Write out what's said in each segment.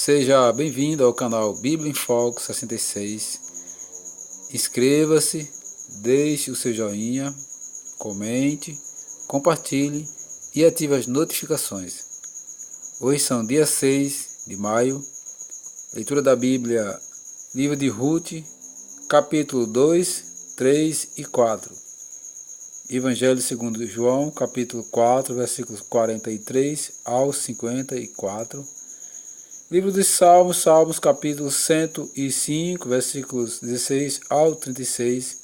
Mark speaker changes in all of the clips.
Speaker 1: Seja bem-vindo ao canal Bíblia em Foco 66. Inscreva-se, deixe o seu joinha, comente, compartilhe e ative as notificações. Hoje são dia 6 de maio, leitura da Bíblia, livro de Ruth, capítulo 2, 3 e 4. Evangelho segundo João, capítulo 4, versículos 43 ao 54. Livro dos Salmos, Salmos capítulo 105, versículos 16 ao 36.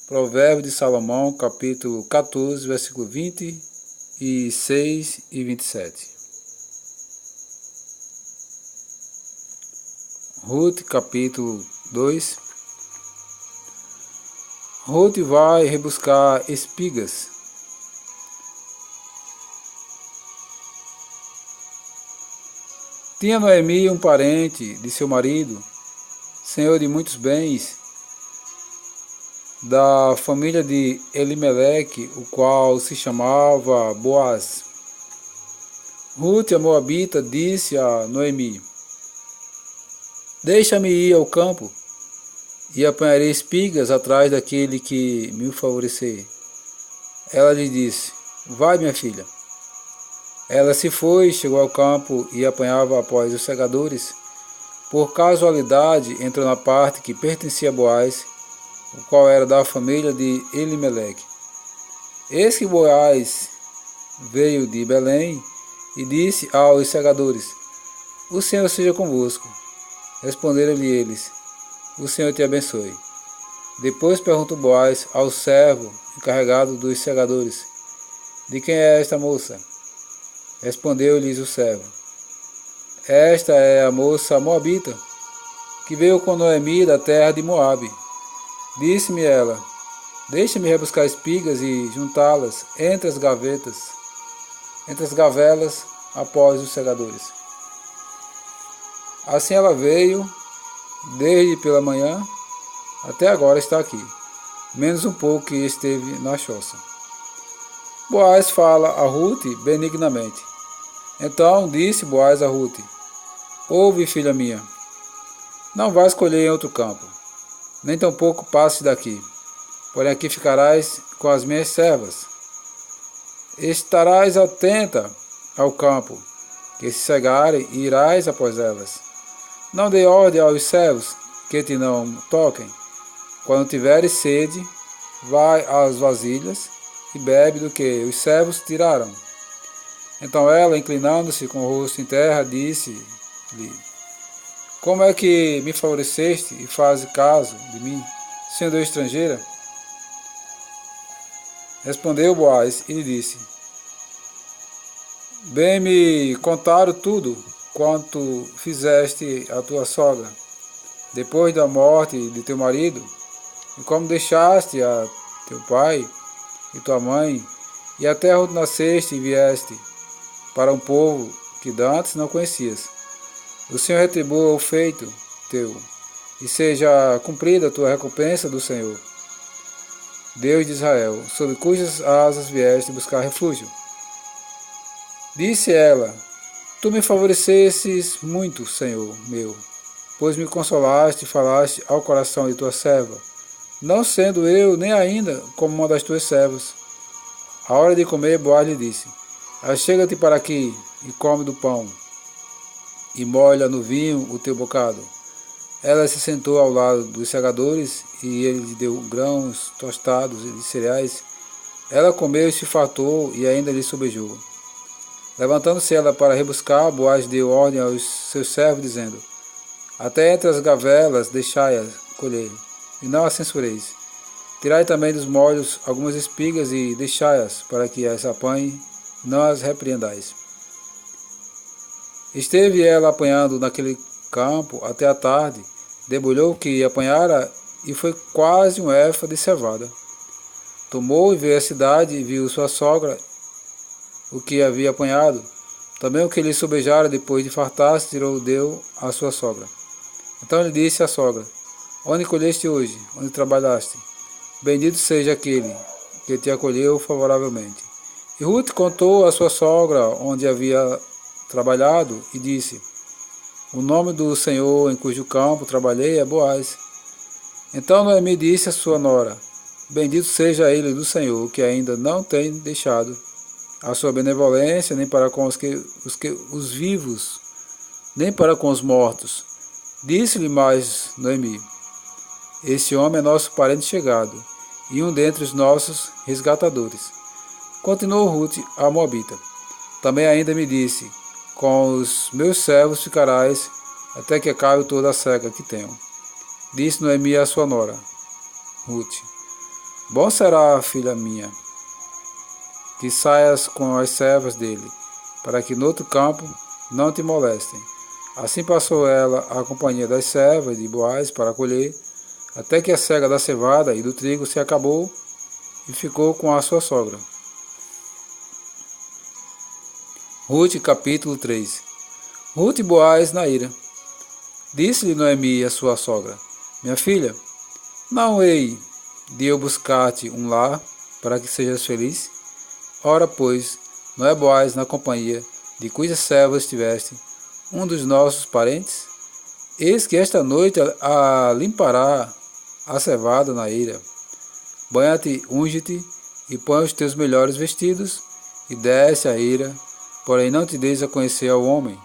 Speaker 1: Provérbio de Salomão, capítulo 14, versículo 26 e 27. Ruth, capítulo 2. Ruth vai rebuscar espigas. Tinha Noemi um parente de seu marido, senhor de muitos bens, da família de Elimeleque, o qual se chamava Boaz. Ruth, a moabita, disse a Noemi: deixa-me ir ao campo, e apanharei espigas atrás daquele que me favorecer. Ela lhe disse: vai, minha filha. Ela se foi, chegou ao campo e apanhava após os segadores. Por casualidade, entrou na parte que pertencia a Boaz, o qual era da família de Elimeleque. Eis que Boaz veio de Belém e disse aos segadores: o Senhor seja convosco. Responderam-lhe eles: o Senhor te abençoe. Depois perguntou Boaz ao servo encarregado dos segadores: de quem é esta moça? Respondeu-lhes o servo: esta é a moça moabita, que veio com Noemi da terra de Moabe. Disse-me ela: deixa-me rebuscar espigas e juntá-las entre as gavelas após os segadores. Assim ela veio, desde pela manhã até agora está aqui, menos um pouco que esteve na choça. Boaz fala a Ruth benignamente. Então disse Boaz a Ruth: ouve, filha minha, não vais colher em outro campo, nem tampouco passes daqui, porém aqui ficarás com as minhas servas. Estarás atenta ao campo, que se cegarem, e irás após elas. Não dê ordem aos servos que te não toquem. Quando tiveres sede, vai às vasilhas e bebe do que os servos tiraram. Então ela, inclinando-se com o rosto em terra, disse-lhe: como é que me favoreceste e fazes caso de mim, sendo eu estrangeira? Respondeu Boaz e lhe disse: bem me contaram tudo quanto fizeste a tua sogra, depois da morte de teu marido, e como deixaste a teu pai e tua mãe, e a terra onde nasceste e vieste, para um povo que dantes não conhecias. O Senhor retribua o feito teu, e seja cumprida a tua recompensa do Senhor, Deus de Israel, sob cujas asas vieste buscar refúgio. Disse ela: tu me favorecestes muito, Senhor meu, pois me consolaste e falaste ao coração de tua serva, não sendo eu nem ainda como uma das tuas servas. À hora de comer, Boaz lhe disse: achega-te para aqui e come do pão, e molha no vinho o teu bocado. Ela se sentou ao lado dos segadores, e ele lhe deu grãos tostados e de cereais. Ela comeu e se fartou, e ainda lhe sobejou. Levantando-se ela para rebuscar, Boaz deu ordem aos seus servos, dizendo: até entre as gavelas deixai-as colher, e não as censureis. Tirai também dos molhos algumas espigas e deixai-as, para que as apanhe, e não as repreendais. Esteve ela apanhando naquele campo até a tarde, debulhou o que apanhara, e foi quase um éfa de cevada. Tomou e veio à cidade, e viu sua sogra o que havia apanhado. Também o que lhe sobejara depois de fartar-se, tirou deu à sua sogra. Então lhe disse à sogra: onde colheste hoje? Onde trabalhaste? Bendito seja aquele que te acolheu favoravelmente. E Ruth contou à sua sogra onde havia trabalhado e disse: O nome do Senhor em cujo campo trabalhei é Boaz. Então Noemi disse à sua nora: Bendito seja ele do Senhor, que ainda não tem deixado a sua benevolência, nem para com os vivos, nem para com os mortos. Disse-lhe mais Noemi: Este homem é nosso parente chegado, e um dentre os nossos resgatadores. Continuou Ruth a Moabita. Também ainda me disse: Com os meus servos ficarás, até que acabe toda a seca que tenho. Disse Noemi à sua nora, Ruth: Bom será, filha minha, que saias com as servas dele, para que no outro campo não te molestem. Assim passou ela a companhia das servas de Boaz para colher, até que a cega da cevada e do trigo se acabou, e ficou com a sua sogra. Ruth capítulo 3. Ruth e Boaz na ira. Disse-lhe Noemi a sua sogra: Minha filha, não hei de eu buscar-te um lar para que sejas feliz? Ora, pois, não é Boaz na companhia de cujas servas estiveste, um dos nossos parentes? Eis que esta noite a limpará a cevada na eira. Banha-te, unge-te e põe os teus melhores vestidos e desce a eira, porém não te deis a conhecer ao homem,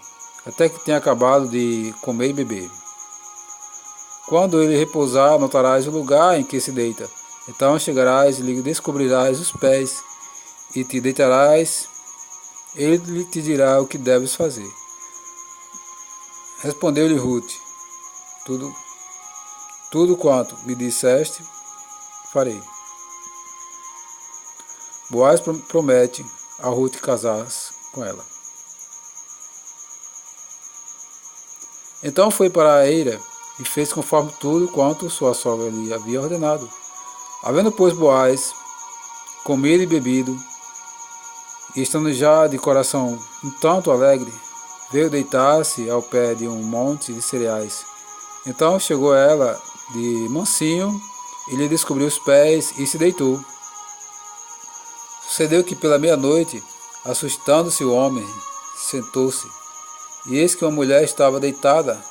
Speaker 1: até que tenha acabado de comer e beber. Quando ele repousar, notarás o lugar em que se deita. Então chegarás e lhe descobrirás os pés, e te deitarás, ele te dirá o que deves fazer. Respondeu-lhe Ruth: Tudo quanto me disseste, farei. Boaz promete a Ruth casar-se com ela. Então foi para a eira e fez conforme tudo quanto sua sogra lhe havia ordenado. Havendo, pois, Boaz comido e bebido, e estando já de coração um tanto alegre, veio deitar-se ao pé de um monte de cereais. Então chegou ela de mansinho e lhe descobriu os pés e se deitou. Sucedeu que pela meia-noite, assustando-se o homem, sentou-se, e eis que uma mulher estava deitada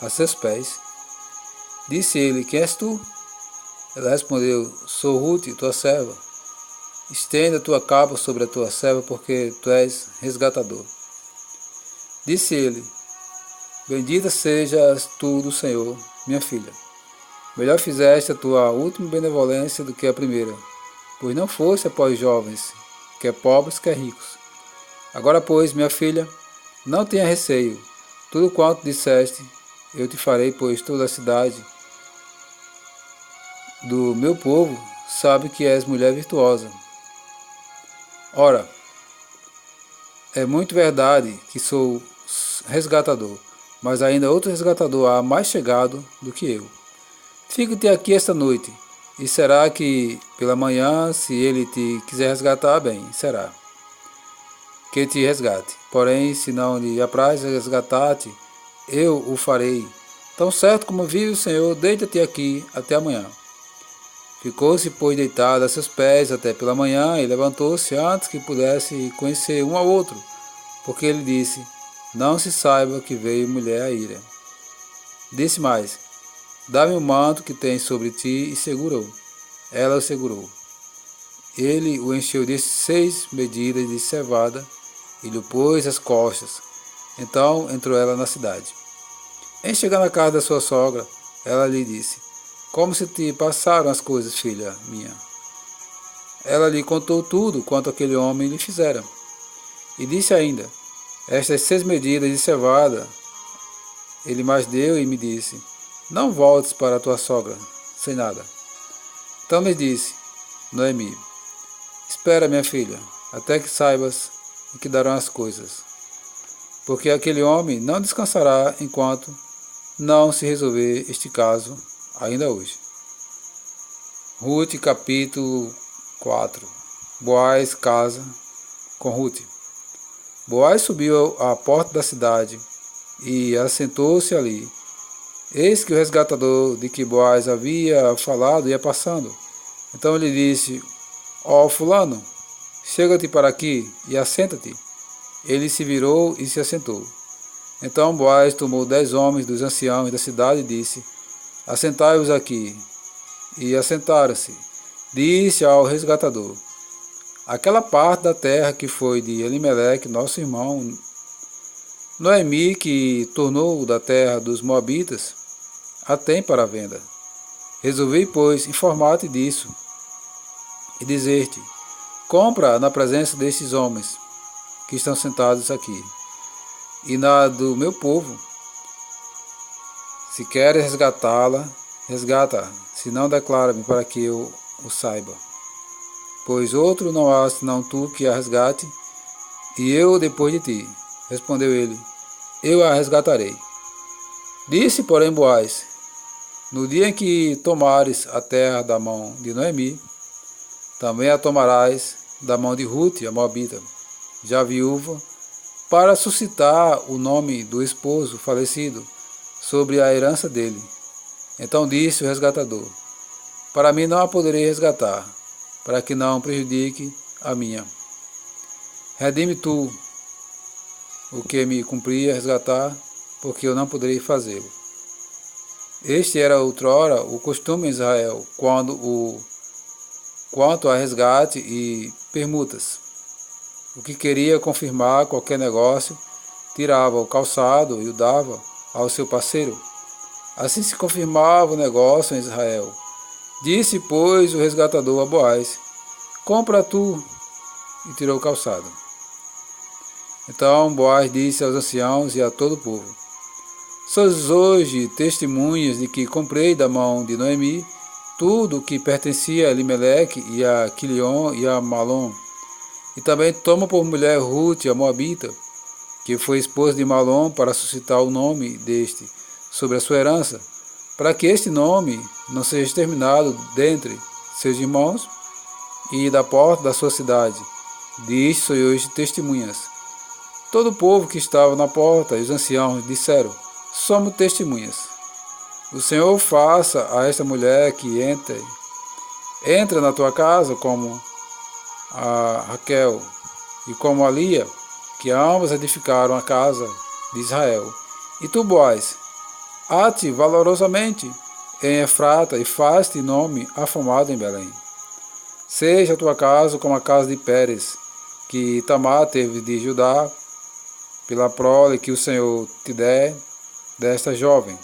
Speaker 1: a seus pés. Disse ele: Quem és tu? Ela respondeu: Sou Ruth, tua serva. Estenda a tua capa sobre a tua serva, porque tu és resgatador. Disse ele: Bendita sejas tu do Senhor, minha filha. Melhor fizeste a tua última benevolência do que a primeira, pois não foste após jovens, quer pobres, quer ricos. Agora, pois, minha filha, não tenha receio. Tudo quanto disseste, eu te farei, pois toda a cidade do meu povo sabe que és mulher virtuosa. Ora, é muito verdade que sou resgatador, mas ainda outro resgatador há mais chegado do que eu. Fique-te aqui esta noite, e será que pela manhã, se ele te quiser resgatar, bem, será que te resgate. Porém, se não lhe apraz resgatar-te, eu o farei. Tão certo como vive o Senhor, deita-te aqui até amanhã. Ficou-se, pois, deitado a seus pés até pela manhã, e levantou-se antes que pudesse conhecer um ao outro, porque ele disse: Não se saiba que veio mulher à ira. Disse mais: Dá-me o manto que tens sobre ti, e segurou. Ela o segurou. Ele o encheu de 6 medidas de cevada, e lhe pôs às costas. Então entrou ela na cidade. Em chegando à casa da sua sogra, ela lhe disse: Como se te passaram as coisas, filha minha? Ela lhe contou tudo quanto aquele homem lhe fizera. E disse ainda: Estas 6 medidas de cevada ele mais deu, e me disse: Não voltes para a tua sogra sem nada. Então me disse Noemi: Espera, minha filha, até que saibas o que darão as coisas, porque aquele homem não descansará enquanto não se resolver este caso ainda hoje. Ruth capítulo 4. Boaz casa com Ruth. Boaz subiu à porta da cidade e assentou-se ali. Eis que o resgatador de que Boaz havia falado ia passando. Então ele disse: Ó fulano, chega-te para aqui e assenta-te. Ele se virou e se assentou. Então Boaz tomou 10 homens dos anciãos da cidade e disse: assentai-vos aqui. E assentaram-se. Disse ao resgatador: aquela parte da terra que foi de Elimeleque, nosso irmão, Noemi, que tornou da terra dos Moabitas, a tem para a venda. Resolvi, pois, informar-te disso e dizer-te: compra na presença destes homens que estão sentados aqui, e na do meu povo. Se queres resgatá-la, resgata-a, se não, declara-me para que eu o saiba. Pois outro não há senão tu que a resgate, e eu depois de ti. Respondeu ele: eu a resgatarei. Disse, porém, Boaz: no dia em que tomares a terra da mão de Noemi, também a tomarás da mão de Ruth, a Moabita, já viúva, para suscitar o nome do esposo falecido sobre a herança dele. Então disse o resgatador: para mim não a poderei resgatar, para que não prejudique a minha. Redime tu o que me cumpria resgatar, porque eu não poderei fazê-lo. Este era outrora o costume em Israel, quanto a resgate e permutas. O que queria confirmar qualquer negócio, tirava o calçado e o dava ao seu parceiro. Assim se confirmava o negócio em Israel. Disse, pois, o resgatador a Boaz: compra tu, e tirou o calçado. Então Boaz disse aos anciãos e a todo o povo: sois hoje testemunhas de que comprei da mão de Noemi tudo o que pertencia a Elimeleque e a Quilion e a Malom. E também toma por mulher Ruth, a Moabita, que foi esposa de Malom, para suscitar o nome deste sobre a sua herança, para que este nome não seja exterminado dentre seus irmãos e da porta da sua cidade. Disto sois hoje testemunhas. Todo o povo que estava na porta e os anciãos disseram: somos testemunhas. O Senhor faça a esta mulher que entra na tua casa, como a Raquel e como a Lia, que ambas edificaram a casa de Israel. E tu, Boaz, ate valorosamente em Efrata e faz-te nome afamado em Belém. Seja a tua casa como a casa de Pérez, que Tamar teve de Judá, pela prole que o Senhor te der desta jovem.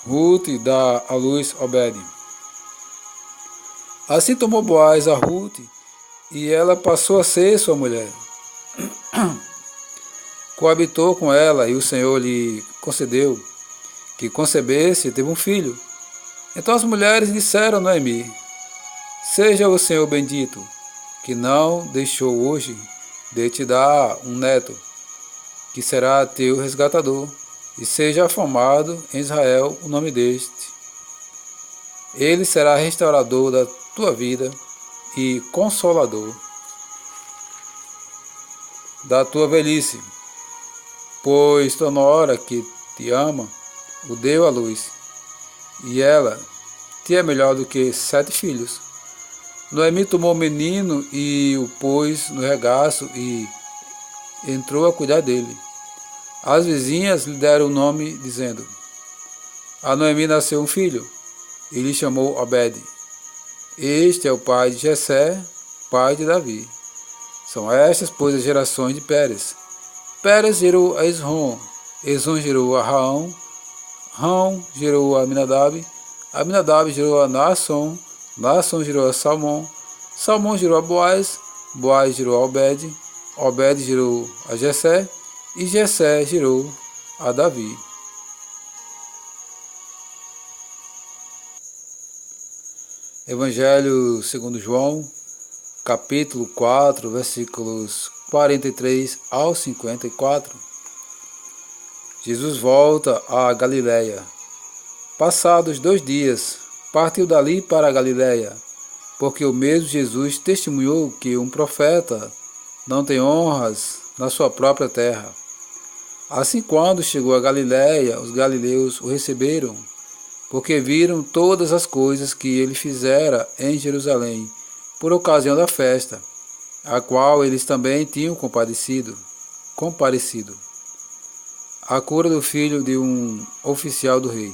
Speaker 1: Ruth dá à luz Obed. Assim tomou Boaz a Ruth, e ela passou a ser sua mulher. Coabitou com ela, e o Senhor lhe concedeu que concebesse e teve um filho. Então as mulheres disseram a Noemi: seja o Senhor bendito, que não deixou hoje de te dar um neto, que será teu resgatador, e seja afamado em Israel o nome deste. Ele será restaurador da tua vida e consolador da tua velhice, pois tua nora que te ama o deu à luz, e ela te é melhor do que 7 filhos. Noemi tomou o menino e o pôs no regaço e entrou a cuidar dele. As vizinhas lhe deram o nome, dizendo: a Noemi nasceu um filho, e lhe chamou Obed. Este é o pai de Jessé, pai de Davi. São estas, pois, as gerações de Pérez. Pérez gerou a Esrom, Esrom gerou a Raão, Raão gerou a Aminadab, Aminadab gerou a Naasson, Naasson gerou a Salmão, Salmão gerou a Boaz, Boaz gerou a Obed, Obed gerou a Jessé, e Jessé gerou a Davi. Evangelho segundo João, capítulo 4, versículos 43 ao 54. Jesus volta a Galiléia. Passados 2 dias, partiu dali para a Galiléia, porque o mesmo Jesus testemunhou que um profeta não tem honras na sua própria terra. Assim, quando chegou a Galiléia, os galileus o receberam, porque viram todas as coisas que ele fizera em Jerusalém, por ocasião da festa, a qual eles também tinham compadecido. comparecido. A cura do filho de um oficial do rei.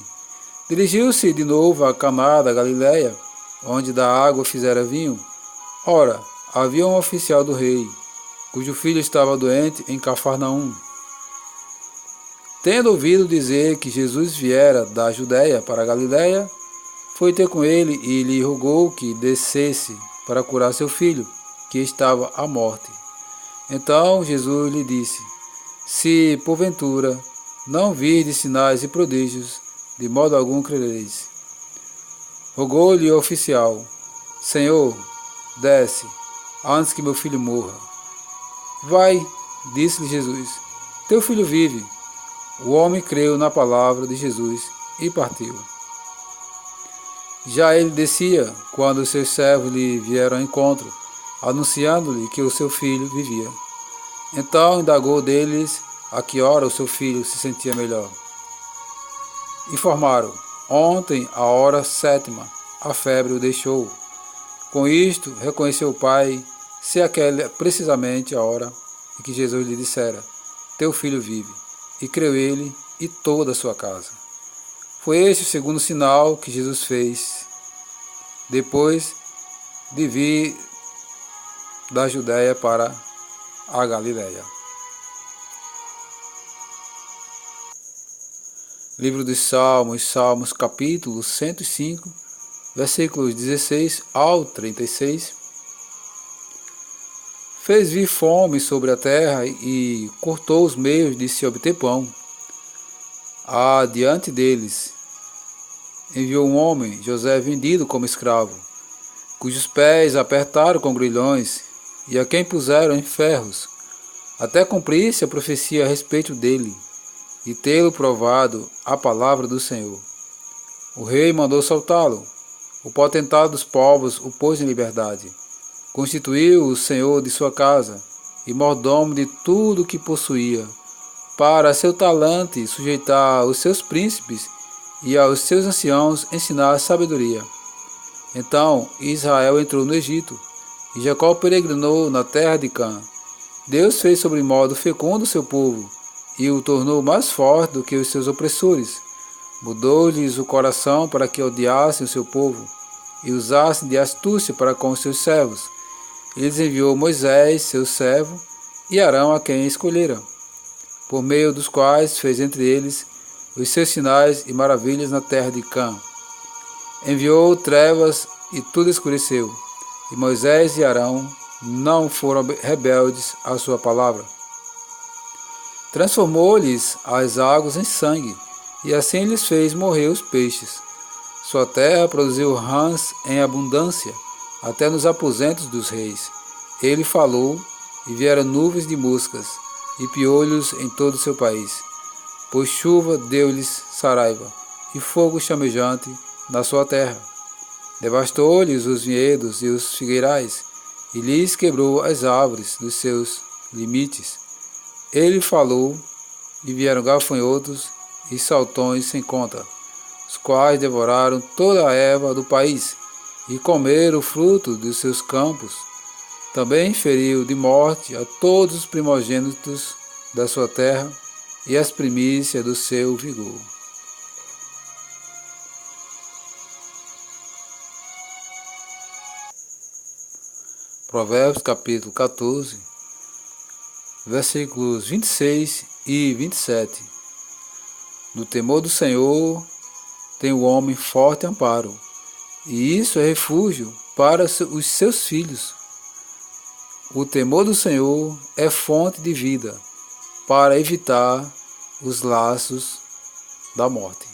Speaker 1: Dirigiu-se de novo a Caná da Galileia, onde da água fizera vinho. Ora, havia um oficial do rei, cujo filho estava doente em Cafarnaum. Tendo ouvido dizer que Jesus viera da Judéia para a Galileia, foi ter com ele e lhe rogou que descesse para curar seu filho, que estava à morte. Então Jesus lhe disse: Se, porventura, não virdes sinais e prodígios, de modo algum crereis. Rogou-lhe o oficial: Senhor, desce, antes que meu filho morra. Vai, disse-lhe Jesus, teu filho vive. O homem creu na palavra de Jesus e partiu. Já ele descia, quando os seus servos lhe vieram ao encontro, anunciando-lhe que o seu filho vivia. Então indagou deles a que hora o seu filho se sentia melhor. Informaram: ontem, à hora 7ª, a febre o deixou. Com isto, reconheceu o pai ser aquela precisamente a hora em que Jesus lhe dissera: teu filho vive. E creu ele e toda a sua casa. Foi este o segundo sinal que Jesus fez depois de vir da Judéia para a Galileia. Livro dos Salmos, Salmos capítulo 105, versículos 16 ao 36. Fez vir fome sobre a terra e cortou os meios de se obter pão. Adiante deles enviou um homem, José, vendido como escravo, cujos pés apertaram com grilhões e a quem puseram em ferros, até cumprir-se a profecia a respeito dele e tê-lo provado a palavra do Senhor. O rei mandou soltá-lo. O potentado dos povos o pôs em liberdade. Constituiu o senhor de sua casa e mordomo de tudo o que possuía, para a seu talante sujeitar os seus príncipes e aos seus anciãos ensinar sabedoria. Então Israel entrou no Egito, e Jacó peregrinou na terra de Cã. Deus fez sobre modo fecundo o seu povo, e o tornou mais forte do que os seus opressores. Mudou-lhes o coração para que odiassem o seu povo, e usassem de astúcia para com os seus servos. Eles enviou Moisés, seu servo, e Arão, a quem escolhera, por meio dos quais fez entre eles os seus sinais e maravilhas na terra de Cã. Enviou trevas e tudo escureceu, e Moisés e Arão não foram rebeldes à sua palavra. Transformou-lhes as águas em sangue, e assim lhes fez morrer os peixes. Sua terra produziu rãs em abundância, até nos aposentos dos reis. Ele falou, e vieram nuvens de moscas, e piolhos em todo o seu país. Pois chuva deu-lhes saraiva, e fogo chamejante na sua terra. Devastou-lhes os vinhedos e os figueirais, e lhes quebrou as árvores dos seus limites. Ele falou, e vieram gafanhotos e saltões sem conta, os quais devoraram toda a erva do país, e comeram o fruto dos seus campos. Também feriu de morte a todos os primogênitos da sua terra, e as primícias do seu vigor. Provérbios capítulo 14, versículos 26 e 27. No temor do Senhor tem o homem forte amparo, e isso é refúgio para os seus filhos. O temor do Senhor é fonte de vida, para evitar os laços da morte.